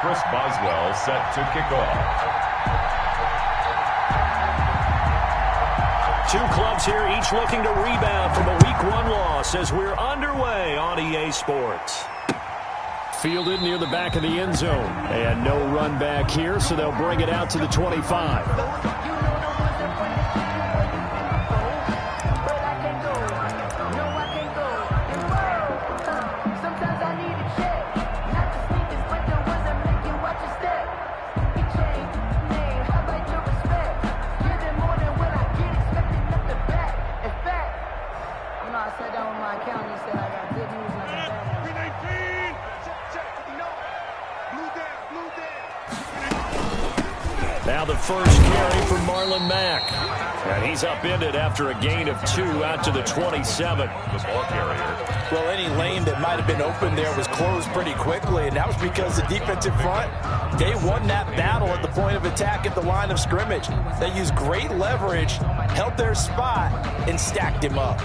Chris Boswell set to kick off. Two clubs here, each looking to rebound from a Week 1 loss as we're underway on EA Sports. Fielded near the back of the end zone. And no run back here, so they'll bring it out to the 25. Now the first carry for Marlon Mack. And he's upended after a gain of 2 out to the 27. The ball carrier. Well, any lane that might have been open there was closed pretty quickly, and that was because the defensive front, they won that battle at the point of attack at the line of scrimmage. They used great leverage, held their spot, and stacked him up.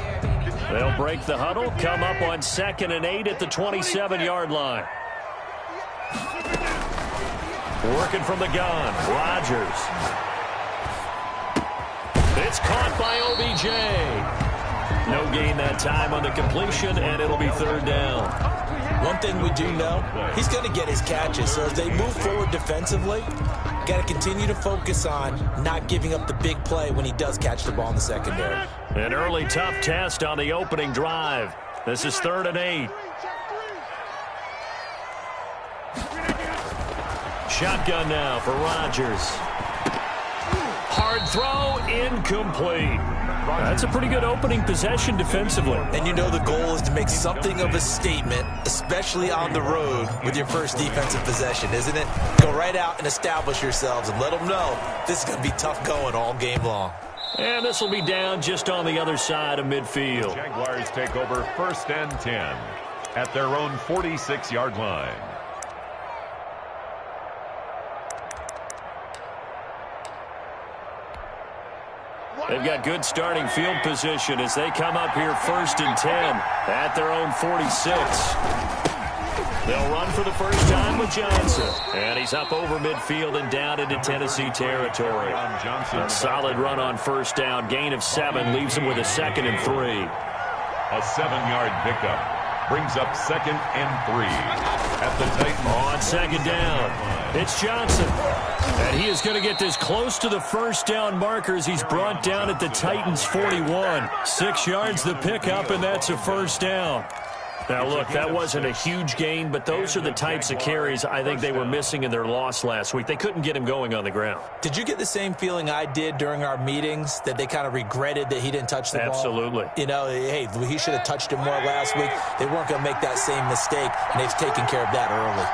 They'll break the huddle, come up on 2nd and 8 at the 27-yard line. Working from the gun, Rodgers. It's caught by OBJ. No gain that time on the completion, and it'll be 3rd down. One thing we do know, he's going to get his catches. So as they move forward defensively, got to continue to focus on not giving up the big play when he does catch the ball in the secondary. An early tough test on the opening drive. This is 3rd and 8. Shotgun now for Rodgers. Hard throw, incomplete. That's a pretty good opening possession defensively. And you know the goal is to make something of a statement, especially on the road with your first defensive possession, isn't it? Go right out and establish yourselves and let them know this is going to be tough going all game long. And this will be down just on the other side of midfield. The Jaguars take over 1st and 10 at their own 46-yard line. They've got good starting field position as they come up here 1st and 10 at their own 46. They'll run for the first time with Johnson. And he's up over midfield and down into Tennessee territory. A solid run on 1st down. Gain of 7 leaves him with a 2nd and 3. A 7-yard pickup brings up 2nd and 3 at the Titans. On 2nd down, it's Johnson. And he is going to get this close to the 1st down markers. He's brought down at the Titans' 41. 6 yards the pickup, and that's a 1st down. Now, look, that wasn't a huge gain, but those are the types of carries I think they were missing in their loss last week. They couldn't get him going on the ground. Did you get the same feeling I did during our meetings, that they kind of regretted that he didn't touch the ball? Absolutely. You know, hey, he should have touched it more last week. They weren't going to make that same mistake, and they've taken care of that early.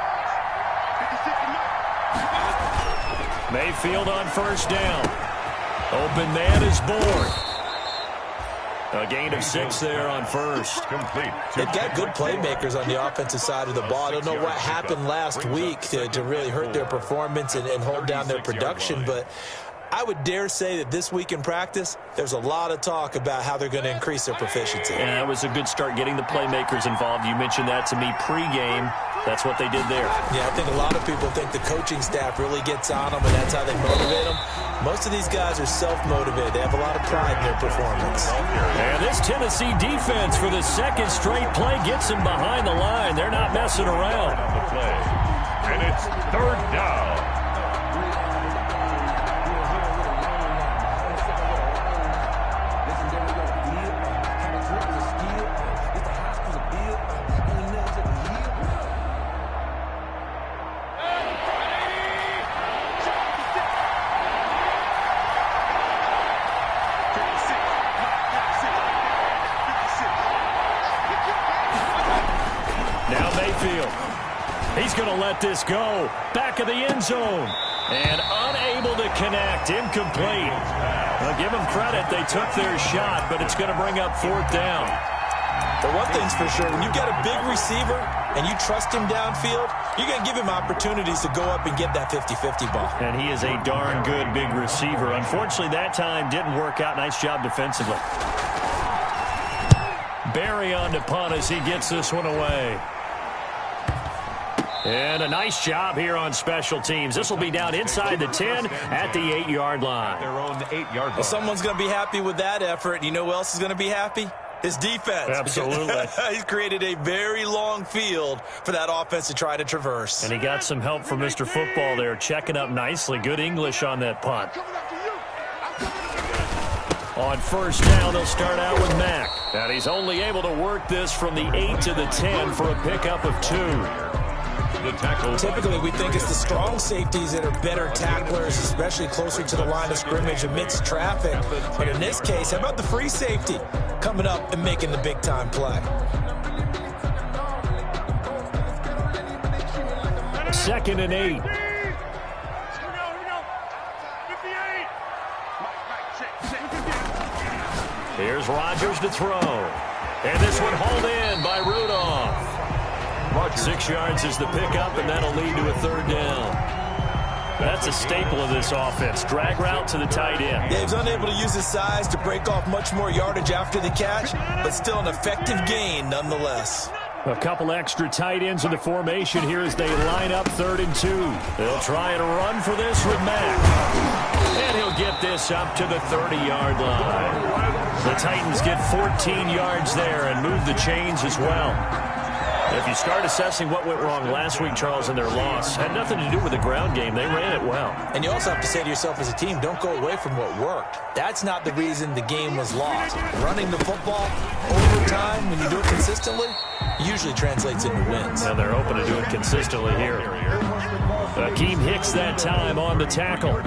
Mayfield on 1st down. Open man is Bourne. A gain of 6 there on 1st. Complete. They've got good playmakers on the offensive side of the ball. I don't know what happened last week to really hurt their performance and hold down their production, but I would dare say that this week in practice, there's a lot of talk about how they're going to increase their proficiency. Yeah, it was a good start getting the playmakers involved. You mentioned that to me pregame. That's what they did there. Yeah, I think a lot of people think the coaching staff really gets on them, and that's how they motivate them. Most of these guys are self-motivated. They have a lot of pride in their performance. And this Tennessee defense for the 2nd straight play gets them behind the line. They're not messing around. And it's 3rd down. He's going to let this go. Back of the end zone. And unable to connect. Incomplete. Well, give them credit. They took their shot, but it's going to bring up 4th down. But one thing's for sure, when you've got a big receiver and you trust him downfield, you're going to give him opportunities to go up and get that 50-50 ball. And he is a darn good big receiver. Unfortunately, that time didn't work out. Nice job defensively. Barry on to punt as he gets this one away. And a nice job here on special teams. This will be down inside the 10 at the 8-yard line. Their own 8-yard line. Well, someone's going to be happy with that effort. You know who else is going to be happy? His defense. Absolutely. He's created a very long field for that offense to try to traverse. And he got some help from Mr. Football there, checking up nicely. Good English on that punt. On first down, they'll start out with Mack. And he's only able to work this from the 8 to the 10 for a pickup of 2. Typically, we think it's the strong safeties that are better tacklers, especially closer to the line of scrimmage amidst traffic. But in this case, how about the free safety coming up and making the big-time play? Second and 8. Here's Rodgers to throw. And this one hauled in by Rudolph. 6 yards is the pickup, and that'll lead to a third down. That's a staple of this offense. Drag route to the tight end. Yeah, he's unable to use his size to break off much more yardage after the catch, but still an effective gain nonetheless. A couple extra tight ends in the formation here as they line up 3rd and 2. They'll try and run for this with Mack. And he'll get this up to the 30-yard line. The Titans get 14 yards there and move the chains as well. If you start assessing what went wrong last week, Charles, in their loss, had nothing to do with the ground game. They ran it well. And you also have to say to yourself as a team, don't go away from what worked. That's not the reason the game was lost. Running the football over time, when you do it consistently, usually translates into wins. And they're hoping to do it consistently here. Akeem Hicks that time on the tackle.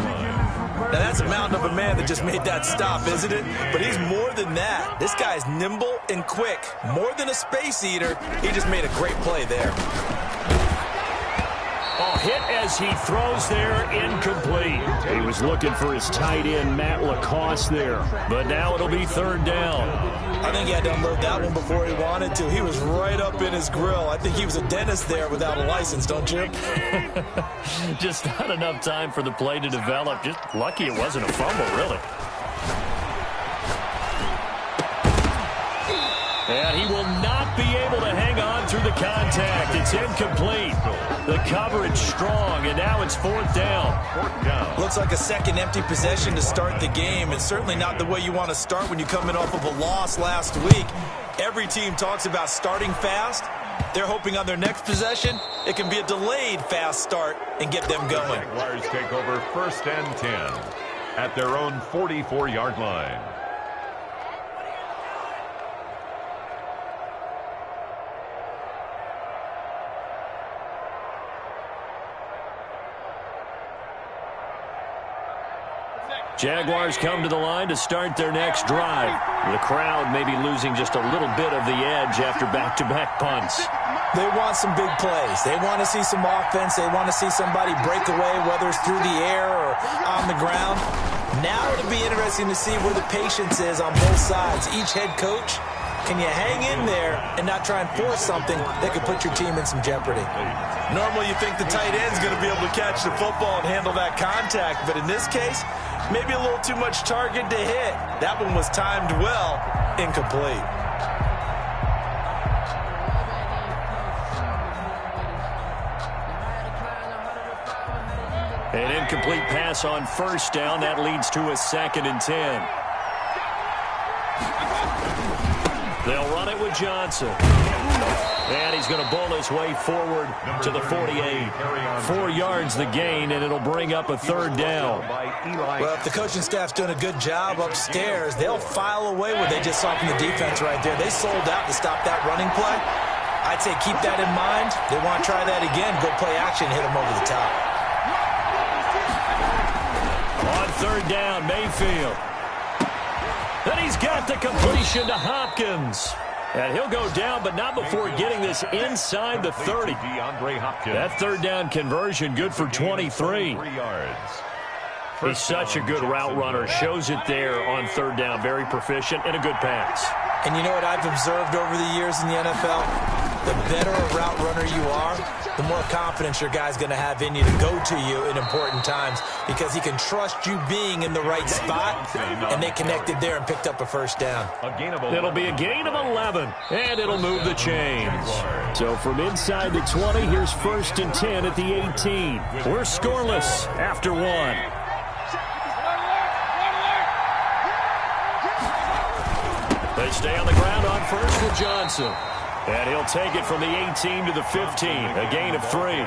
Now, that's a mountain of a man that just made that stop, isn't it? But he's more than that. This guy's nimble and quick. More than a space eater, he just made a great play there. Oh, hit as he throws there, incomplete. He was looking for his tight end, Matt Lacoste there. But now it'll be 3rd down. I think he had to unload that one before he wanted to. He was right up in his grill. I think he was a dentist there without a license, don't you? Just not enough time for the play to develop. Just lucky it wasn't a fumble, really. And he will not be able to hang on through the contact. It's incomplete. The coverage strong, and now it's 4th down. Looks like a second empty possession to start the game, and certainly not the way you want to start when you're coming off of a loss last week. Every team talks about starting fast. They're hoping on their next possession, it can be a delayed fast start and get them going. Jaguars take over 1st and 10 at their own 44-yard line. Jaguars come to the line to start their next drive. The crowd may be losing just a little bit of the edge after back-to-back punts. They want some big plays. They want to see some offense. They want to see somebody break away, whether it's through the air or on the ground. Now it'll be interesting to see where the patience is on both sides. Each head coach, can you hang in there and not try and force something that could put your team in some jeopardy? Normally you think the tight end's going to be able to catch the football and handle that contact, but in this case, maybe a little too much target to hit. That one was timed well, incomplete. An incomplete pass on first down. That leads to a 2nd and 10. They'll run it with Johnson. And he's going to bowl his way forward to the 48. 4 yards the gain, and it'll bring up a 3rd down. Well, if the coaching staff's doing a good job upstairs, they'll file away what they just saw from the defense right there. They sold out to stop that running play. I'd say keep that in mind. They want to try that again, go play action, hit them over the top. On 3rd down, Mayfield. Then he's got the completion to Hopkins. And he'll go down, but not before getting this inside the 30. That 3rd down conversion, good for 23. He's such a good route runner. Shows it there on 3rd down. Very proficient and a good pass. And you know what I've observed over the years in the NFL? The better a route runner you are, the more confidence your guy's going to have in you to go to you in important times because he can trust you being in the right spot, and they connected there and picked up a 1st down. It'll be a gain of 11, and it'll move the chains. So from inside the 20, here's 1st and 10 at the 18. We're scoreless after 1. They stay on the ground on first with Johnson. And he'll take it from the 18 to the 15, a gain of 3.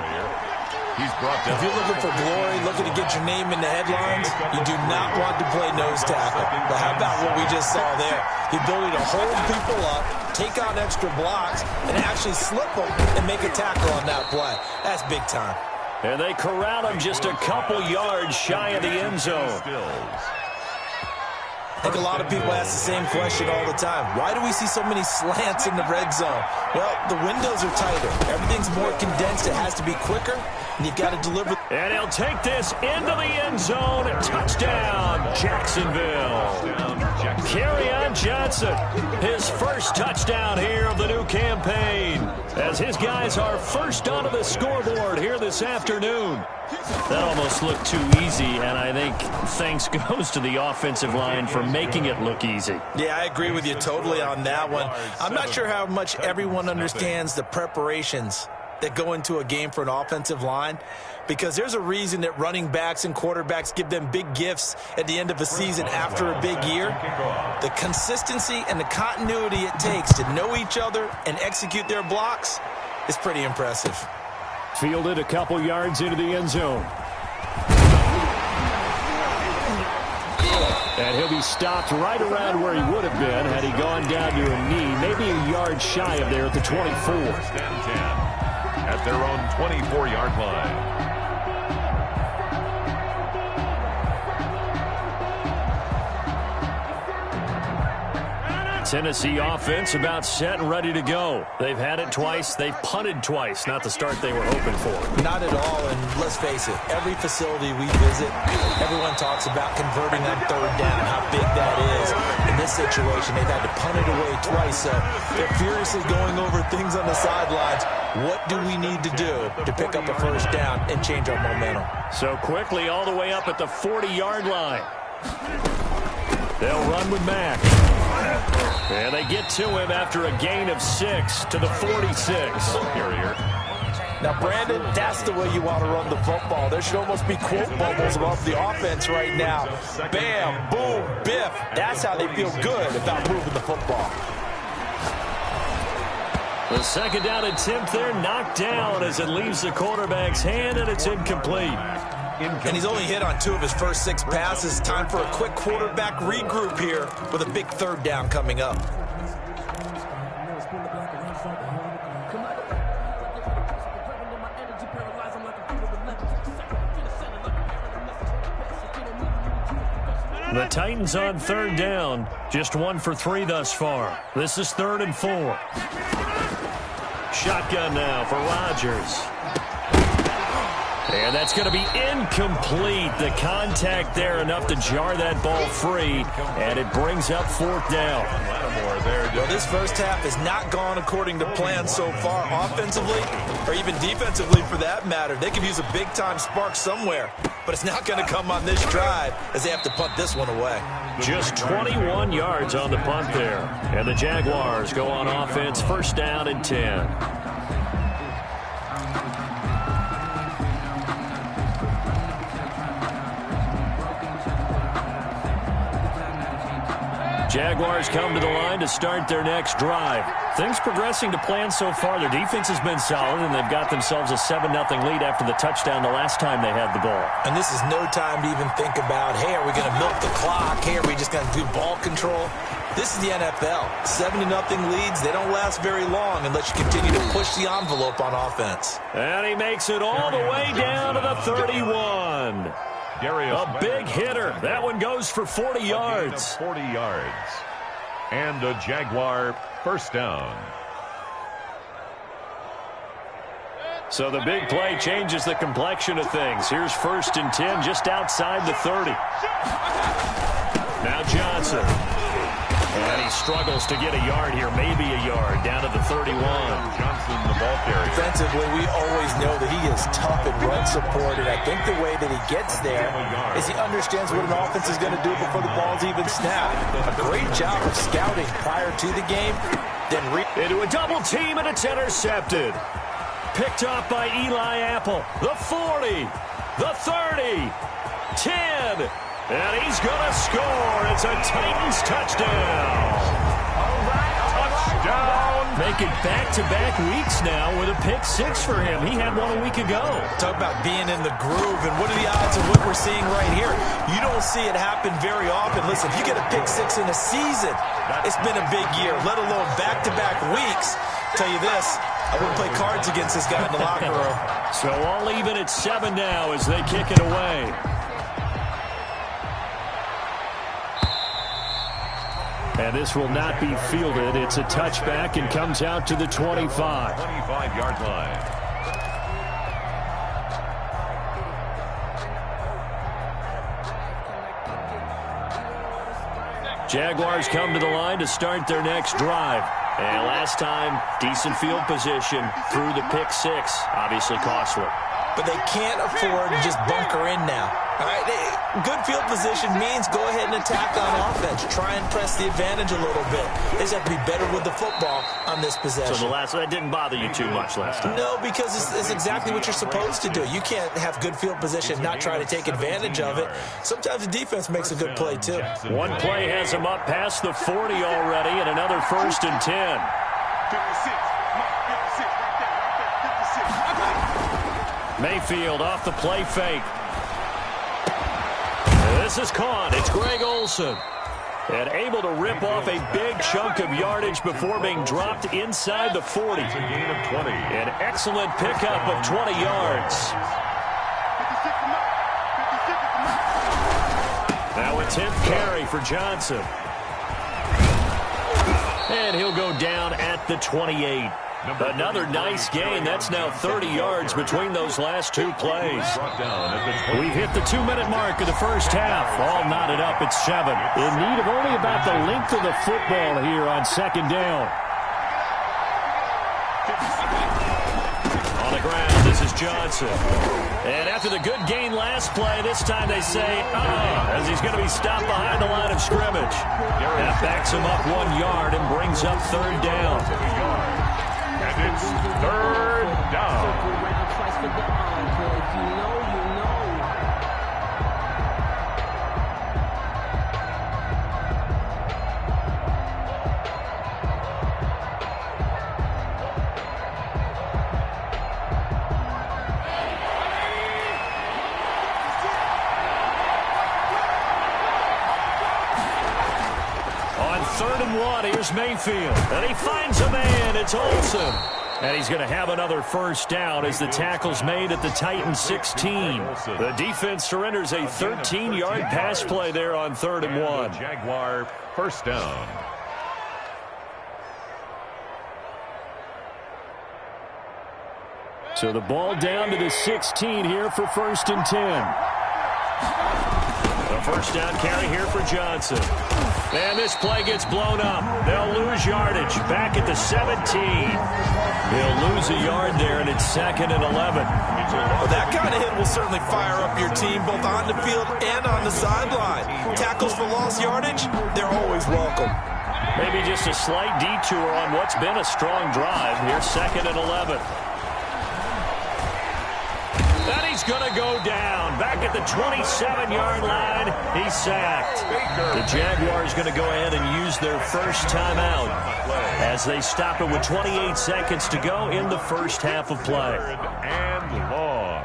He's brought down. If you're looking for glory, looking to get your name in the headlines, you do not want to play nose tackle. But how about what we just saw there? The ability to hold people up, take on extra blocks, and actually slip them and make a tackle on that play. That's big time. And they corral him just a couple yards shy of the end zone. I think a lot of people ask the same question all the time. Why do we see so many slants in the red zone? Well, the windows are tighter. Everything's more condensed. It has to be quicker, and you've got to deliver. And he'll take this into the end zone. Touchdown, Jacksonville. Carry on Johnson. His first touchdown here of the new campaign, as his guys are first onto the scoreboard here this afternoon. That almost looked too easy, and I think thanks goes to the offensive line for making it look easy. Yeah, I agree with you totally on that one. I'm not sure how much everyone understands the preparations that go into a game for an offensive line, because there's a reason that running backs and quarterbacks give them big gifts at the end of a season after a big year. The consistency and the continuity it takes to know each other and execute their blocks is pretty impressive. Fielded a couple yards into the end zone. And he'll be stopped right around where he would have been had he gone down to a knee, maybe a yard shy of there at the 24. At their own 24-yard line. Tennessee offense about set and ready to go. They've had it twice. They've punted twice. Not the start they were hoping for. Not at all, and let's face it, every facility we visit, everyone talks about converting on 3rd down, how big that is. In this situation, they've had to punt it away twice, so they're furiously going over things on the sidelines. What do we need to do to pick up a 1st down and change our momentum? So quickly all the way up at the 40-yard line. They'll run with Mack. And they get to him after a gain of 6 to the 46. Now, Brandon, that's the way you want to run the football. There should almost be quote bubbles above the offense right now. Bam, boom, biff. That's how they feel good about moving the football. The 2nd down attempt there knocked down as it leaves the quarterback's hand, and it's incomplete. And he's only hit on 2 of his first 6 passes. Time for a quick quarterback regroup here with a big 3rd down coming up. The Titans on 3rd down. Just 1 for 3 thus far. This is 3rd and 4. Shotgun now for Rodgers. And that's going to be incomplete. The contact there enough to jar that ball free, and it brings up 4th down. Well, this first half has not gone according to plan so far offensively, or even defensively for that matter. They could use a big-time spark somewhere, but it's not going to come on this drive as they have to punt this one away. Just 21 yards on the punt there. And the Jaguars go on offense, 1st down and 10. Jaguars come to the line to start their next drive. Things progressing to plan so far. Their defense has been solid, and they've got themselves a 7-0 lead after the touchdown the last time they had the ball. And this is no time to even think about, hey, are we going to milk the clock? Hey, are we just going to do ball control? This is the NFL. 7-0 leads, they don't last very long unless you continue to push the envelope on offense. And he makes it all the way down to the 31. A big hitter. That one goes for 40 yards. 40 yards. And a Jaguar 1st down. So the big play changes the complexion of things. Here's 1st and 10 just outside the 30. Now Johnson. And he struggles to get a yard here, maybe a yard, down to the 31. Johnson, the ball carrier. Defensively, we always know that he is tough and run support, and I think the way that he gets there is he understands what an offense is going to do before the ball's even snapped. A great job of scouting prior to the game, Into a double team, and it's intercepted. Picked off by Eli Apple. The 40, the 30, 10, and he's going to score. It's a Titans touchdown. Touchdown. Making back-to-back weeks now with a pick 6 for him. He had one a week ago. Talk about being in the groove, and what are the odds of what we're seeing right here? You don't see it happen very often. Listen, if you get a pick 6 in a season, it's been a big year, let alone back-to-back weeks. Tell you this, I wouldn't play cards against this guy in the locker room. So all even at 7 now as they kick it away. And this will not be fielded. It's a touchback and comes out to the 25. 25-yard line. Jaguars come to the line to start their next drive. And last time, decent field position through the pick 6. Obviously costly. But they can't afford to just bunker in now. All right, good field position means go ahead and attack on offense. Try and press the advantage a little bit. They just have to be better with the football on this possession. So that didn't bother you too much last time? No, because it's exactly what you're supposed to do. You can't have good field position, not try to take advantage of it. Sometimes the defense makes a good play, too. One play has him up past the 40 already, and another 1st and 10. Mayfield off the play fake. This is caught. It's Greg Olsen. And able to rip off a big chunk of yardage before being dropped inside the 40. It's a gain of 20. An excellent pickup of 20 yards. Now a 10th carry for Johnson. And he'll go down at the 28. Another nice gain. That's now 30 yards between those last 2 plays. We've hit the 2-minute mark of the first half. All knotted up at 7. In need of only about the length of the football here on 2nd down. On the ground, this is Johnson. And after the good gain last play, this time they say, as he's going to be stopped behind the line of scrimmage. That backs him up 1 yard and brings up 3rd down. And it's 3rd down. On 3rd and 1, here's Mayfield. And he finds a man. It's Olsen. And he's going to have another 1st down as the tackle's made at the Titans 16. The defense surrenders a 13-yard pass play there on 3rd and 1. Jaguar 1st down. So the ball down to the 16 here for 1st and 10. The 1st down carry here for Johnson. And this play gets blown up. They'll lose yardage back at the 17. He'll lose a yard there, and it's 2nd and 11. Well, that kind of hit will certainly fire up your team both on the field and on the sideline. Tackles for lost yardage, they're always welcome. Maybe just a slight detour on what's been a strong drive. Here's 2nd and 11. And he's going to go down. Back at the 27-yard line, he's sacked. The Jaguars going to go ahead and use their first timeout as they stop it with 28 seconds to go in the first half of play. 3rd and long.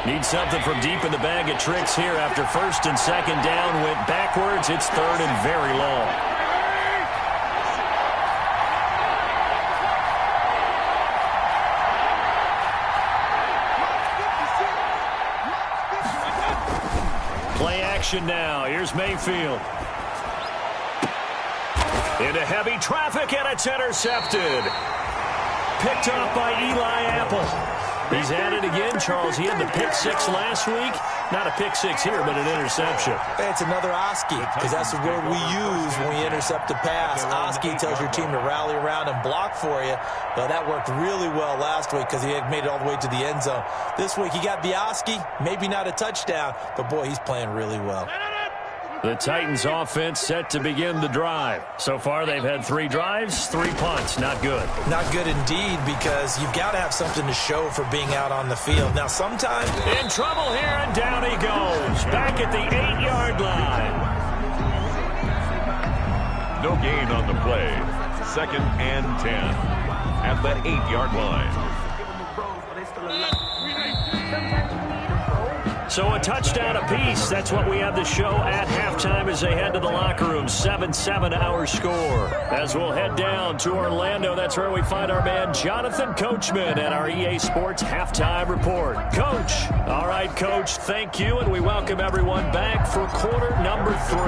Need something from deep in the bag of tricks here after 1st and 2nd down. Went backwards. It's 3rd and very long. Play action now. Here's Mayfield. Into heavy traffic, and it's intercepted. Picked off by Eli Apple. He's at it again, Charles. He had the pick six last week. Not a pick six here, but an interception. Hey, it's another Oski, because that's the word we use when we intercept a pass. Oski tells your team to rally around and block for you. Well, that worked really well last week because he had made it all the way to the end zone. This week, he got the Oski, maybe not a touchdown, but, boy, he's playing really well. The Titans offense set to begin the drive. So far, they've had 3 drives, 3 punts. Not good. Not good indeed, because you've got to have something to show for being out on the field. Now, sometimes... In trouble here, and down he goes. Back at the 8-yard line. No gain on the play. 2nd and 10. At that 8-yard line. So a touchdown apiece. That's what we have to show at halftime as they head to the locker room. 7-7 our score. As we'll head down to Orlando, that's where we find our man Jonathan Coachman at our EA Sports Halftime Report. Coach. All right, Coach, thank you, and we welcome everyone back for quarter number 3.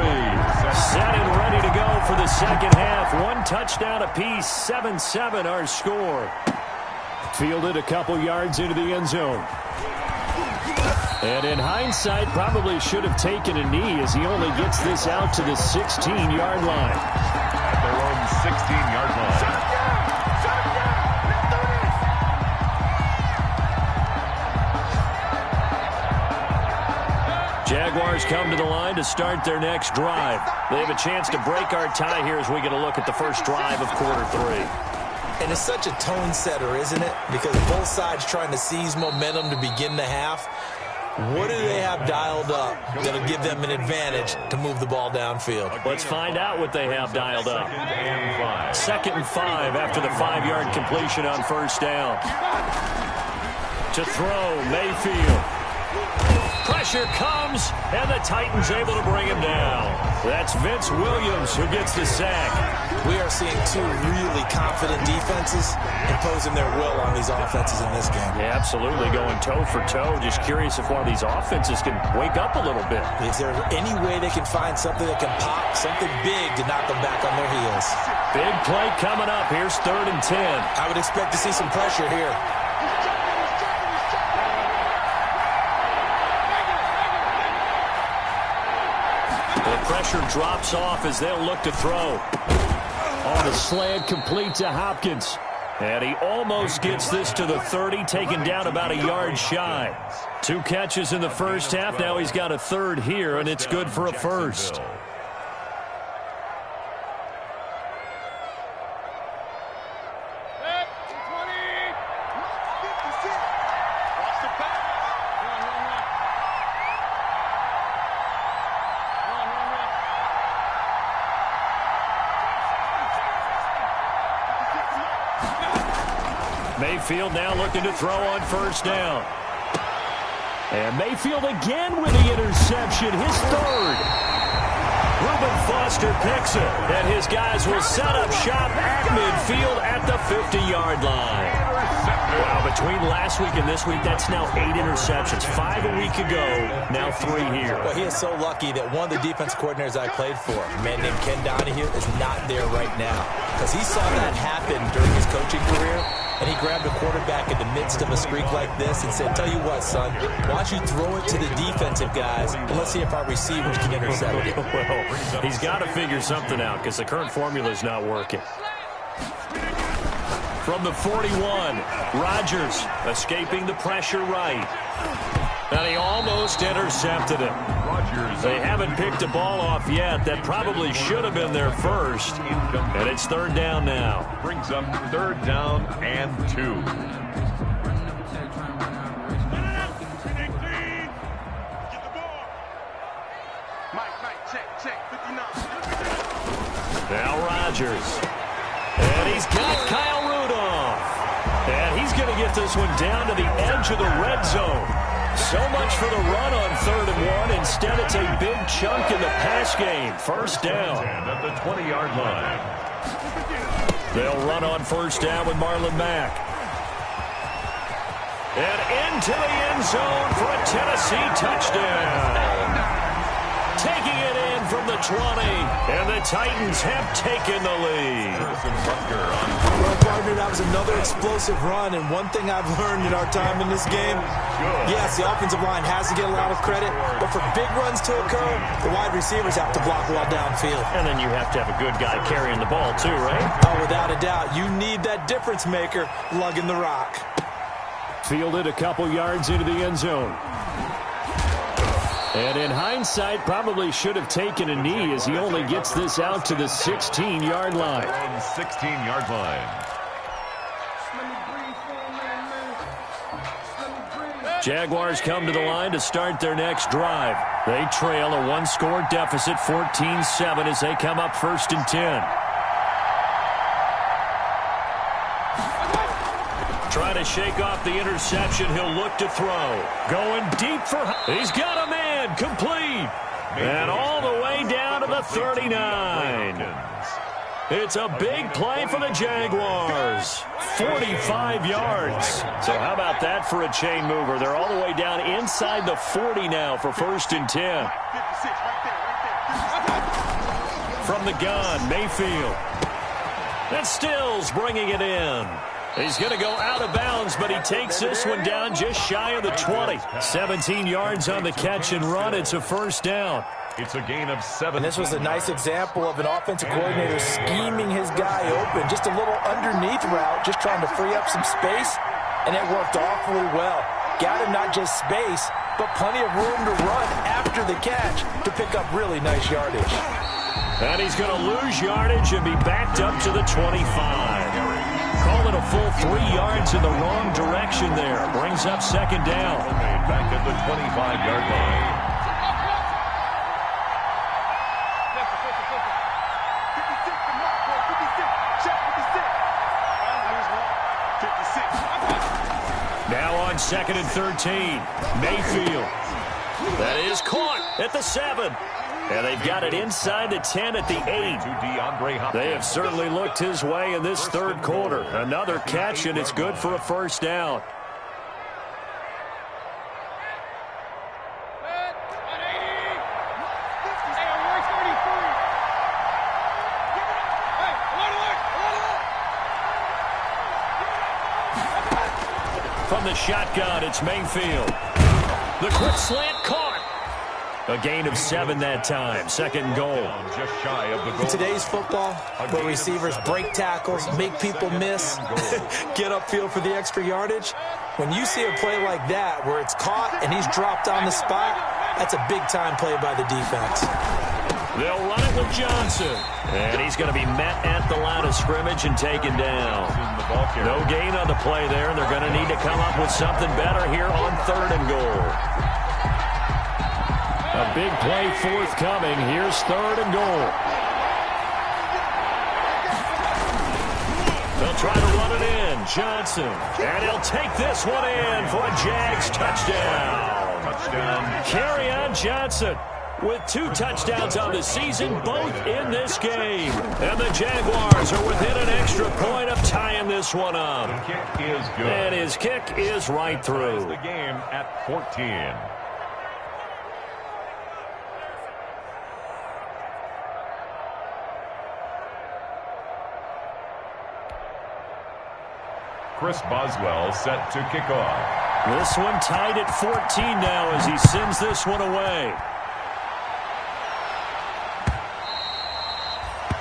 Set and ready to go for the second half. 1 touchdown apiece. 7-7 our score. Fielded a couple yards into the end zone. And in hindsight, probably should have taken a knee as he only gets this out to the 16-yard line. At their own 16-yard line. Jaguars come to the line to start their next drive. They have a chance to break our tie here as we get a look at the first drive of quarter 3. And it's such a tone setter, isn't it? Because both sides trying to seize momentum to begin the half. What do they have dialed up that'll give them an advantage to move the ball downfield? Let's find out what they have dialed up. 2nd and 5 after the 5-yard completion on first down. To throw, Mayfield. Pressure comes, and the Titans able to bring him down. That's Vince Williams who gets the sack. We are seeing 2 really confident defenses imposing their will on these offenses in this game. Yeah, absolutely, going toe for toe. Just curious if one of these offenses can wake up a little bit. Is there any way they can find something that can pop, something big to knock them back on their heels? Big play coming up. Here's 3rd and 10. I would expect to see some pressure here. The pressure drops off as they'll look to throw. On the slant, complete to Hopkins. And he almost gets this to the 30, taken down about a yard shy. 2 catches in the first half. Now he's got a 3rd here, and it's good for a first. Mayfield now looking to throw on first down. And Mayfield again with the interception, his 3rd. Reuben Foster picks it, and his guys will set up shop at midfield at the 50-yard line. Wow, between last week and this week, that's now 8 interceptions. 5 a week ago, now 3 here. Well, he is so lucky that one of the defense coordinators I played for, a man named Ken Donahue, is not there right now. Because he saw that happen during his coaching career, and he grabbed a quarterback in the midst of a streak like this and said, tell you what, son, why don't you throw it to the defensive guys, and let's see if our receivers can intercept it. Well, he's got to figure something out because the current formula is not working. From the 41, Rodgers escaping the pressure right. And he almost intercepted him. They haven't picked a ball off yet. That probably should have been their first. And it's 3rd down now. Brings up 3rd down and 2. Now Rodgers. And he's got Kyle Rudolph. And he's going to get this one down to the edge of the red zone. So much for the run on 3rd and 1. Instead, it's a big chunk in the pass game. First down. At the 20-yard line. They'll run on first down with Marlon Mack. And into the end zone for a Tennessee touchdown. taking it in from the 20. And the Titans have taken the lead. Well, partner, that was another explosive run. And one thing I've learned in our time in this game, yes, the offensive line has to get a lot of credit. But for big runs to occur, the wide receivers have to block well downfield. And then you have to have a good guy carrying the ball too, right? Oh, without a doubt. You need that difference maker lugging the rock. Fielded a couple yards into the end zone. And in hindsight, probably should have taken a knee as he only gets this out to the 16-yard line. 16-yard line. Jaguars come to the line to start their next drive. They trail a one-score deficit, 14-7, as they come up 1st and 10. Trying to shake off the interception. He'll look to throw. Going deep for... He's got a man. Complete. And all the way down to the 39. It's a big play for the Jaguars. 45 yards. So how about that for a chain mover? They're all the way down inside the 40 now for 1st and 10. From the gun, Mayfield. And Stills bringing it in. He's going to go out of bounds, but he takes this one down just shy of the 20. 17 yards on the catch and run. It's a 1st down. It's a gain of 7. And this was a nice example of an offensive coordinator scheming his guy open. Just a little underneath route, just trying to free up some space, and it worked awfully well. Got him not just space, but plenty of room to run after the catch to pick up really nice yardage. And he's going to lose yardage and be backed up to the 25. Call it a full 3 yards in the wrong direction there. Brings up 2nd down. Back at the 25-yard line. Now on 2nd and 13. Mayfield. That is caught at the 7. And they've got it inside the 10 at the 8. They have certainly looked his way in this 3rd quarter. Another catch, and it's good for a 1st down. From the shotgun, it's Mayfield. The quick slant caught. A gain of 7 that time. 2nd goal. Just shy of the goal. In today's football, where receivers break tackles, make people miss, get upfield for the extra yardage, when you see a play like that where it's caught and he's dropped on the spot, that's a big-time play by the defense. They'll run it with Johnson. And he's going to be met at the line of scrimmage and taken down. No gain on the play there, and they're going to need to come up with something better here on 3rd and goal. A big play forthcoming. Here's 3rd and goal. They'll try to run it in. Johnson. And he'll take this one in for a Jags touchdown. Carry on Johnson with 2 touchdowns on the season, both in this game. And the Jaguars are within an extra point of tying this one up. The kick is good. And his kick is right through. The game at 14. Chris Boswell set to kick off. This one tied at 14 now as he sends this one away.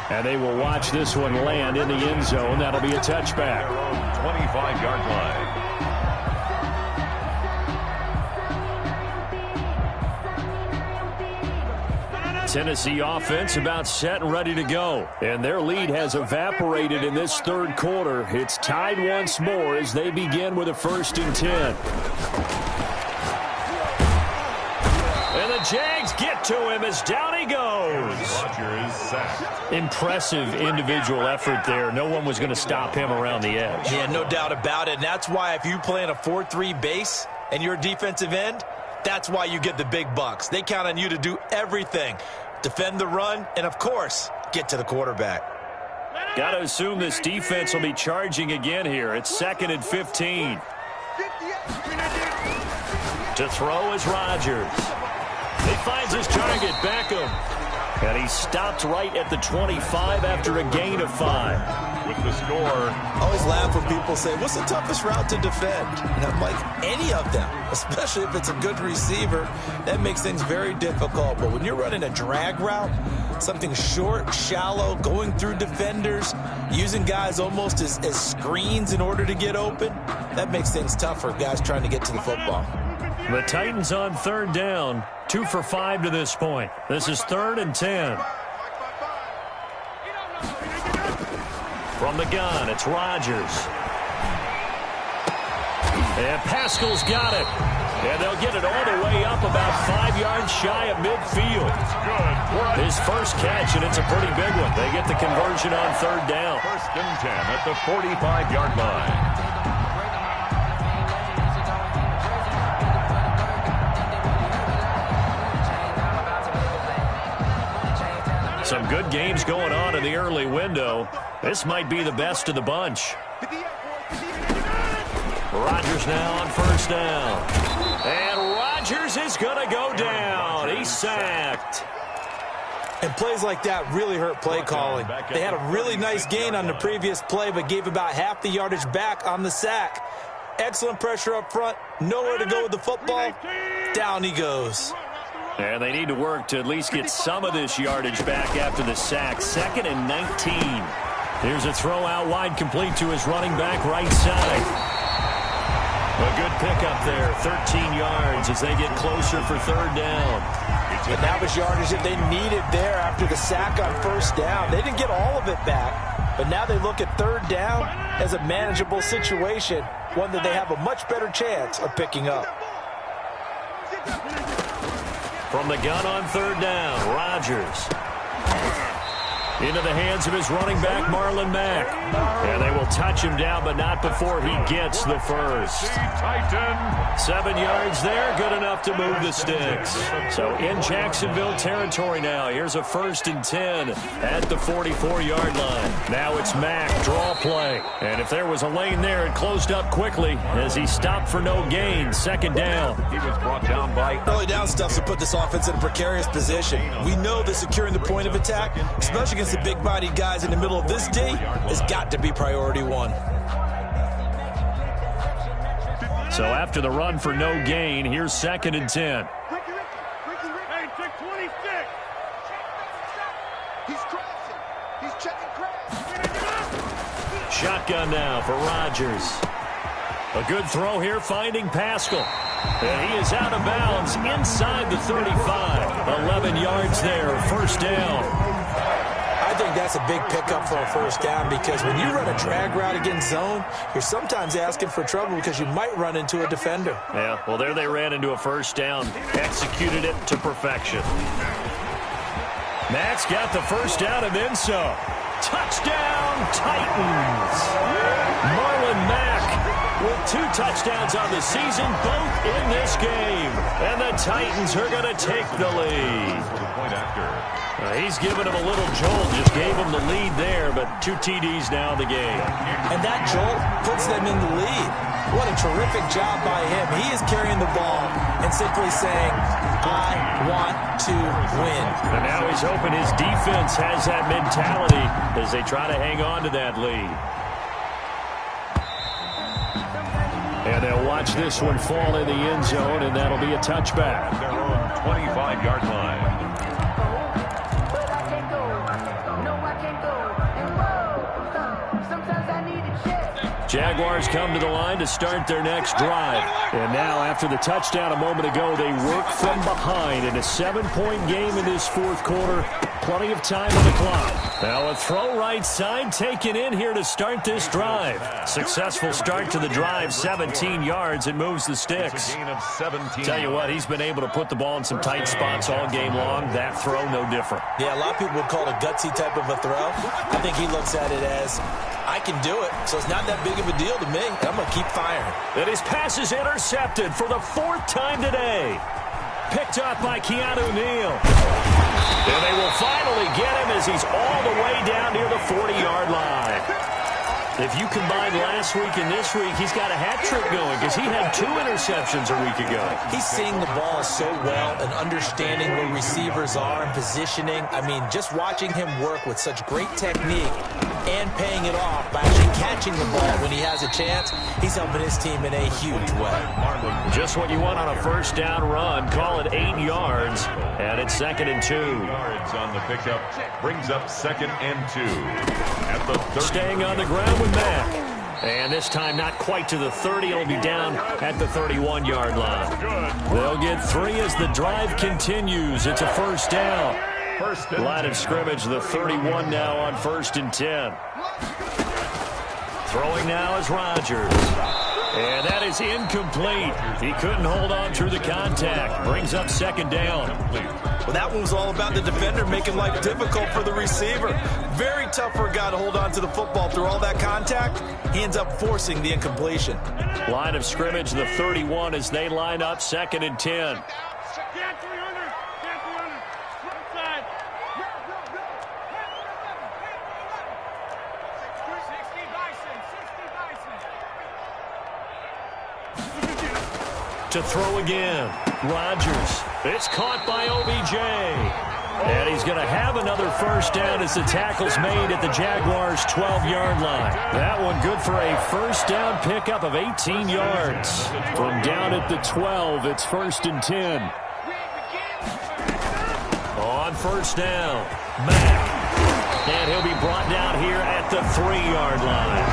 And they will watch this one land in the end zone. That'll be a touchback. 25-yard line. Tennessee offense about set and ready to go. And their lead has evaporated in this 3rd quarter. It's tied once more as they begin with a 1st and 10. And the Jags get to him as down he goes. Rodgers sacked. Impressive individual effort there. No one was going to stop him around the edge. Yeah, no doubt about it. And that's why if you play in a 4-3 base and you're a defensive end, that's why you get the big bucks. They count on you to do everything. Defend the run, and, of course, get to the quarterback. Got to assume this defense will be charging again here. It's 2nd and 15. To throw is Rodgers. They finds his target, Beckham. And he stopped right at the 25 after a gain of 5. With the score. Always laugh when people say, what's the toughest route to defend? And I'm like, any of them, especially if it's a good receiver. That makes things very difficult. But when you're running a drag route, something short, shallow, going through defenders, using guys almost as screens in order to get open, that makes things tough for guys trying to get to the football. The Titans on 3rd down, 2 for 5 to this point. This is 3rd and 10. From the gun, it's Rodgers. And Pascal's got it. And they'll get it all the way up about 5 yards shy of midfield. His first catch, and it's a pretty big one. They get the conversion on 3rd down. 1st and 10 at the 45-yard line. Some good games going on in the early window. This might be the best of the bunch. Rodgers now on 1st down. And Rodgers is going to go down. He's sacked. And plays like that really hurt play calling. They had a really nice gain on the previous play, but gave about half the yardage back on the sack. Excellent pressure up front. Nowhere to go with the football. Down he goes. And they need to work to at least get some of this yardage back after the sack. 2nd and 19. Here's a throw out wide, complete to his running back right side. A good pickup there, 13 yards as they get closer for 3rd down. And that was yardage that they needed there after the sack on 1st down. They didn't get all of it back, but now they look at 3rd down as a manageable situation, one that they have a much better chance of picking up. From the gun on 3rd down, Rodgers. Into the hands of his running back, Marlon Mack. And they will touch him down, but not before he gets the first. 7 yards there, good enough to move the sticks. So in Jacksonville territory now. Here's a 1st and 10 at the 44-yard line. Now it's Mack, draw play. And if there was a lane there, it closed up quickly as he stopped for no gain. 2nd down. He was brought down by... Early down stuff to put this offense in a precarious position. We know that securing the point of attack, especially against the big-bodied guys in the middle of this D, has got to be priority 1. So after the run for no gain, here's 2nd and 10. Hey, check 26. He's crossing. He's checking crash. Shotgun now for Rodgers. A good throw here, finding Pascal. And he is out of bounds inside the 35. 11 yards there, 1st down. I think that's a big pickup for a 1st down because when you run a drag route against zone, you're sometimes asking for trouble because you might run into a defender. Yeah, well, there they ran into a 1st down. Executed it to perfection. Matt's got the 1st down and then some. Touchdown, Titans. Marlon Mack with 2 touchdowns on the season, both in this game. And the Titans are going to take the lead. He's given him a little jolt, just gave him the lead there, but 2 TDs now in the game. And that jolt puts them in the lead. What a terrific job by him. He is carrying the ball and simply saying, I want to win. And now he's hoping his defense has that mentality as they try to hang on to that lead. And they'll watch this one fall in the end zone, and that'll be a touchback. Their own 25-yard line. Jaguars come to the line to start their next drive. And now, after the touchdown a moment ago, they work from behind in a 7-point game in this 4th quarter. Plenty of time on the clock. Now a throw right side taken in here to start this drive. Successful start to the drive, 17 yards, and moves the sticks. Tell you what, he's been able to put the ball in some tight spots all game long. That throw, no different. Yeah, a lot of people would call it a gutsy type of a throw. I think he looks at it as, I can do it, so it's not that big of a deal to me, and I'm going to keep firing. And his pass is intercepted for the 4th time today. Picked up by Keanu Neal. And they will finally get him as he's all the way down near the 40-yard line. If you combine last week and this week, he's got a hat trick going because he had 2 interceptions a week ago. He's seeing the ball so well and understanding where receivers are and positioning. I mean, just watching him work with such great technique and paying it off by actually catching the ball when he has a chance, he's helping his team in a huge way. Just what you want on a first down run. Call it 8 yards, and it's 2nd and 2. Yards on the pickup brings up 2nd and 2. At the 30. Staying on the ground with Mack. And this time not quite to the 30. It'll be down at the 31-yard line. They'll get 3 as the drive continues. It's a first down. Line of scrimmage, the 31 now on 1st and 10. Throwing now is Rodgers. And that is incomplete. He couldn't hold on through the contact. Brings up 2nd down. Well, that one was all about the defender making life difficult for the receiver. Very tough for a guy to hold on to the football through all that contact. He ends up forcing the incompletion. Line of scrimmage, the 31 as they line up 2nd and 10. To throw again. Rodgers. It's caught by OBJ. And he's going to have another first down as the tackle's made at the Jaguars' 12-yard line. That one good for a first down pickup of 18 yards. From down at the 12, it's 1st and 10. On first down, Mack. And he'll be brought down here at the 3-yard line.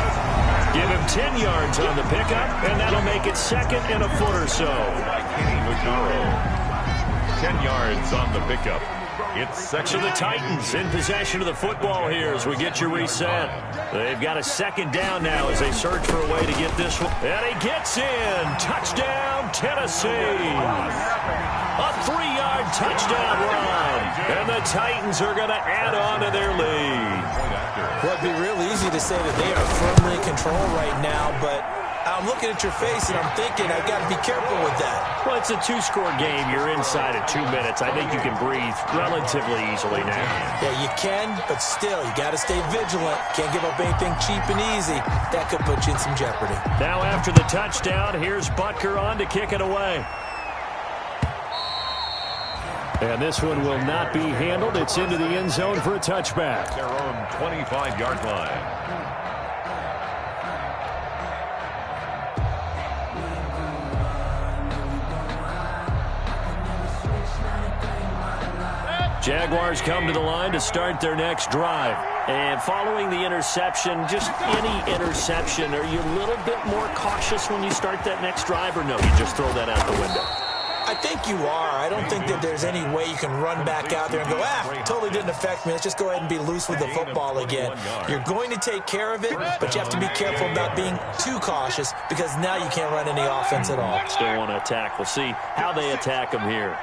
Give him 10 yards on the pickup, and that'll make it 2nd and a foot or so. 10 yards on the pickup. It's 2nd. So the Titans in possession of the football here as we get you reset. They've got a 2nd down now as they search for a way to get this one. And he gets in. Touchdown, Tennessee. A 3-yard touchdown run. And the Titans are going to add on to their lead. Well, it'd be real easy to say that they are firmly in control right now, but I'm looking at your face and I'm thinking I've got to be careful with that. Well, it's a 2-score game. You're inside at 2 minutes. I think you can breathe relatively easily now. Yeah, you can, but still, you got to stay vigilant. Can't give up anything cheap and easy. That could put you in some jeopardy. Now after the touchdown, here's Butker on to kick it away. And this one will not be handled. It's into the end zone for a touchback. Their own 25-yard line. Jaguars come to the line to start their next drive. And following the interception, just any interception, are you a little bit more cautious when you start that next drive, or no, you just throw that out the window? I think you are. I don't think that there's any way you can run back out there and go, totally didn't affect me. Let's just go ahead and be loose with the football again. You're going to take care of it, but you have to be careful about being too cautious because now you can't run any offense at all. Still want to attack. We'll see how they attack them here.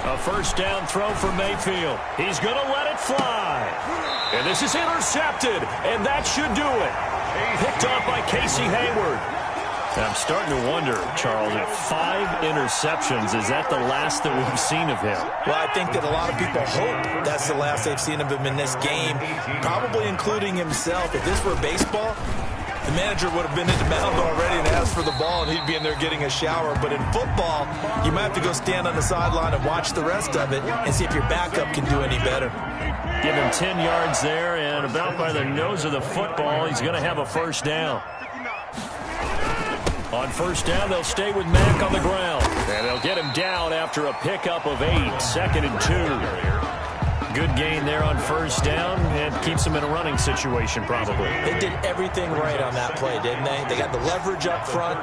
A first down throw for Mayfield. He's going to let it fly. And this is intercepted, and that should do it. Picked off by Casey Hayward. I'm starting to wonder, Charles, if 5 interceptions, is that the last that we've seen of him? Well, I think that a lot of people hope that's the last they've seen of him in this game, probably including himself. If this were baseball, the manager would have been in the mound already and asked for the ball, and he'd be in there getting a shower. But in football, you might have to go stand on the sideline and watch the rest of it and see if your backup can do any better. Give him 10 yards there, and about by the nose of the football, he's going to have a first down. On first down, they'll stay with Mack on the ground. And they'll get him down after a pickup of 8, 2nd and 2. Good gain there on first down, and keeps him in a running situation probably. They did everything right on that play, didn't they? They got the leverage up front,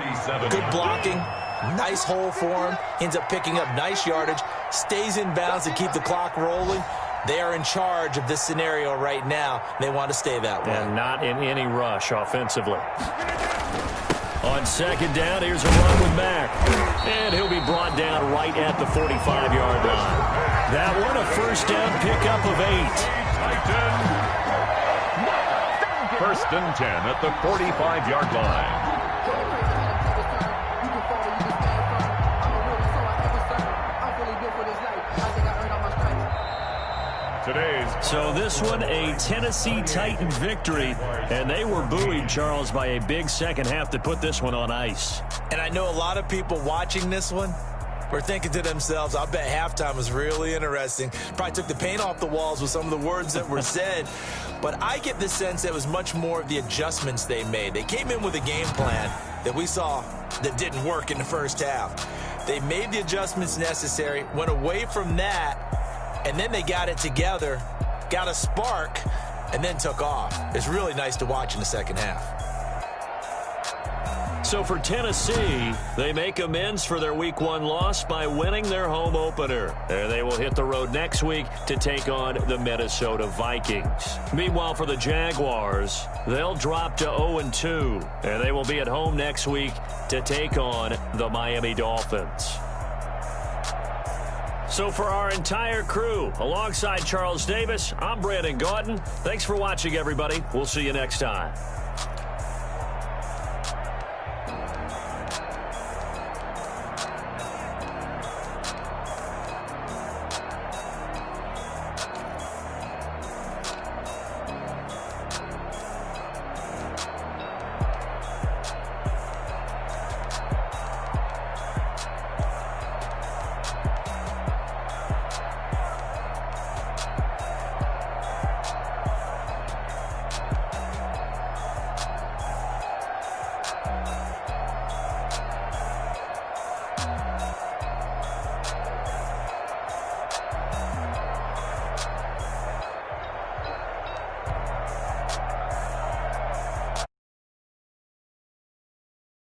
good blocking, nice hole for him, ends up picking up nice yardage, stays in bounds to keep the clock rolling. They are in charge of this scenario right now. They want to stay that way. And not in any rush offensively. On second down, here's a run with Mack. And he'll be brought down right at the 45-yard line. That one, a first down pickup of 8. First and 10 at the 45-yard line. So this one, a Tennessee Titan victory, and they were buoyed, Charles, by a big second half that put this one on ice. And I know a lot of people watching this one were thinking to themselves, I bet halftime was really interesting. Probably took the paint off the walls with some of the words that were said. But I get the sense that it was much more of the adjustments they made. They came in with a game plan that we saw that didn't work in the first half. They made the adjustments necessary, went away from that, and then they got it together, got a spark, and then took off. It's really nice to watch in the second half. So for Tennessee, they make amends for their Week 1 loss by winning their home opener. And they will hit the road next week to take on the Minnesota Vikings. Meanwhile, for the Jaguars, they'll drop to 0-2. And they will be at home next week to take on the Miami Dolphins. So for our entire crew, alongside Charles Davis, I'm Brandon Gaudin. Thanks for watching, everybody. We'll see you next time.